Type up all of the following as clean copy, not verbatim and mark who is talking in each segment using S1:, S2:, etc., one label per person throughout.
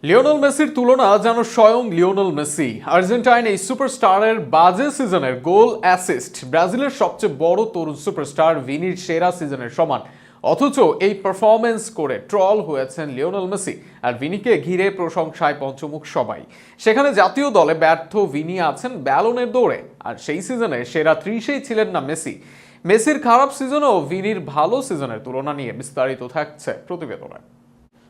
S1: Lionel মেসির তুলনা যেন স্বয়ং লিওনেল মেসি। আর্জেন্টাইন এই সুপারস্টারের বাজে সিজনের গোল অ্যাসিস্ট ব্রাজিলের সবচেয়ে বড় তরুণ সুপারস্টার ভিনির সেরা সিজনের সমান। অথচ এই পারফরমেন্স করে ট্রল হয়েছেন লিওনেল মেসি, আর ভিনিকে ঘিরে প্রশংসায় পঞ্চমুখ সবাই। সেখানে জাতীয় দলে ব্যর্থ ভিনি আছেন ব্যালনের দৌড়ে, আর সেই সিজনে সেরা 30-এই ছিলেন না মেসি। মেসির খারাপ সিজন ও ভিনির ভালো সিজনের তুলনা নিয়ে বিস্তারিত থাকছে প্রতিবেদনে।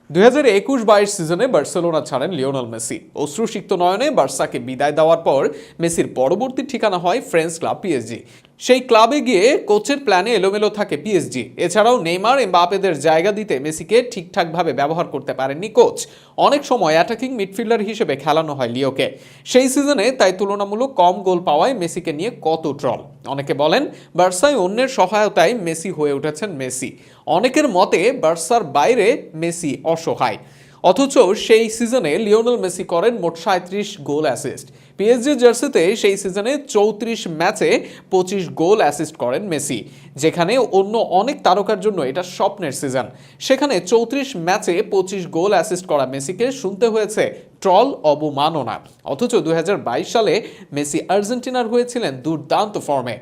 S1: 2021-22 সিজনে বার্সেলোনা ছাড়েন লিওনেল মেসি। অশ্রুসিক্ত নয়নে বার্সাকে বিদায় দেওয়ার পর মেসির পরবর্তী ঠিকানা হয় ফ্রেঞ্চ ক্লাব পিএসজি। সেই ক্লাবে গিয়ে কোচের প্ল্যানে এলোমেলো থাকে পিএসজি। এছাড়াও নেইমার এমবাপেদের জায়গা দিতে মেসিকে ঠিকঠাকভাবে ব্যবহার করতে পারেননি কোচ। অনেক সময় অ্যাটাকিং মিডফিল্ডার হিসেবে খেলানো হয় লিওকে। সেই সিজনে তাই তুলনামূলক কম গোল পাওয়ায় মেসিকে নিয়ে কত ট্রল। অনেকে বলেন বার্সায় অন্যের সহায়তায় মেসি হয়ে উঠেছেন মেসি। অনেকের মতে বার্সার বাইরে মেসি অসহায়। অথচ সেই সিজনে লিওনেল মেসি করেন মোট 37 গোল অ্যাসিস্ট। পিএসজি জার্সিতে সেই সিজনে 34 ম্যাচে 25 গোল অ্যাসিস্ট করেন মেসি, যেখানে অন্য অনেক তারকার জন্য এটা স্বপ্নের সিজন। সেখানে 34 ম্যাচে 25 গোল অ্যাসিস্ট করা মেসিকে শুনতে হয়েছে ট্রল, অবমাননা। অথচ 2022 সালে মেসি আর্জেন্টিনার হয়েছিলেন দুর্দান্ত ফর্মে।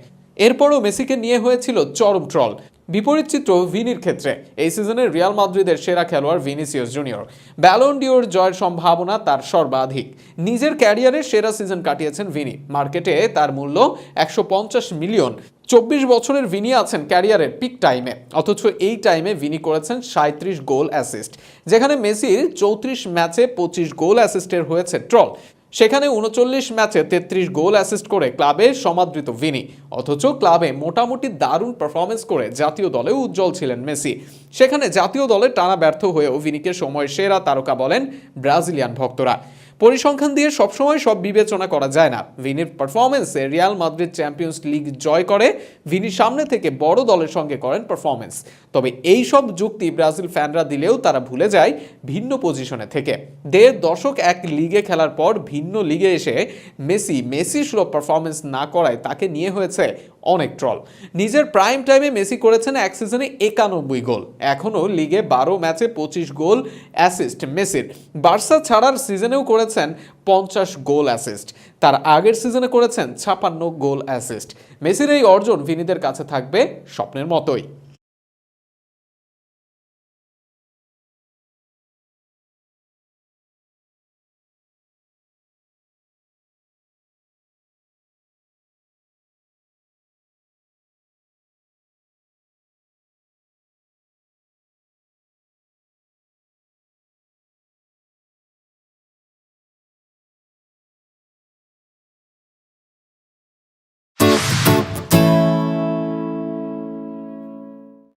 S1: এরপরও মেসিকে নিয়ে হয়েছিল চরম ট্রল। বিপরীত চিত্র ভিনির ক্ষেত্রে। এই সিজনে রিয়াল মাদ্রিদের সেরা খেলোয়াড় ভিনিসিয়াস জুনিয়র। ব্যালন ডিওর জয়ের সম্ভাবনা তার সর্বাধিক। নিজের ক্যারিয়ারে সেরা সিজন কাটিয়েছেন ভিনি। মার্কেটে তার মূল্য 150 মিলিয়ন। 24 বছরের ভিনি আছেন ক্যারিয়ারের পিক টাইমে। অথচ এই টাইমে ভিনি করেছেন 37 গোল অ্যাসিস্ট, যেখানে মেসির 34 ম্যাচে 25 গোল অ্যাসিস্টের হয়েছে ট্রল। সেখানে 39 ম্যাচে 33 গোল অ্যাসিস্ট করে ক্লাবে সমাদৃত ভিনি। অথচ ক্লাবে মোটামুটি দারুণ পারফরমেন্স করে জাতীয় দলে উজ্জ্বল ছিলেন মেসি। সেখানে জাতীয় দলে টানা ব্যর্থ হয়েও ভিনিকে সময়ের সেরা তারকা বলেন ব্রাজিলিয়ান ভক্তরা। পরিসংখ্যান দিয়ে সবসময় সব বিবেচনা করা যায় না। ভিনির পারফরমেন্সে রিয়াল মাদ্রিদ চ্যাম্পিয়ন্স লিগ জয় করে, ভিনি সামনে থেকে বড় দলের সঙ্গে করেন পারফরমেন্স। তবে এই সব যুক্তি ব্রাজিল ফ্যানরা দিলেও তারা ভুলে যায় ভিন্ন পজিশনে থেকে। 1.5 দশক এক লিগে খেলার পর ভিন্ন লিগে এসে মেসি সুলভ পারফরমেন্স না করায় তাকে নিয়ে হয়েছে অনেক ট্রল। নিজের প্রাইম টাইমে মেসি করেছেন এক সিজনে 91 গোল। এখনও লিগে 12 ম্যাচে 25 গোল অ্যাসিস্ট মেসির। বার্সা ছাড়ার সিজনেও করেছেন 50 গোল অ্যাসিস্ট। তার আগের সিজনে করেছেন 56 গোল অ্যাসিস্ট। মেসির এই অর্জন ভিনিদের কাছে থাকবে স্বপ্নের মতোই।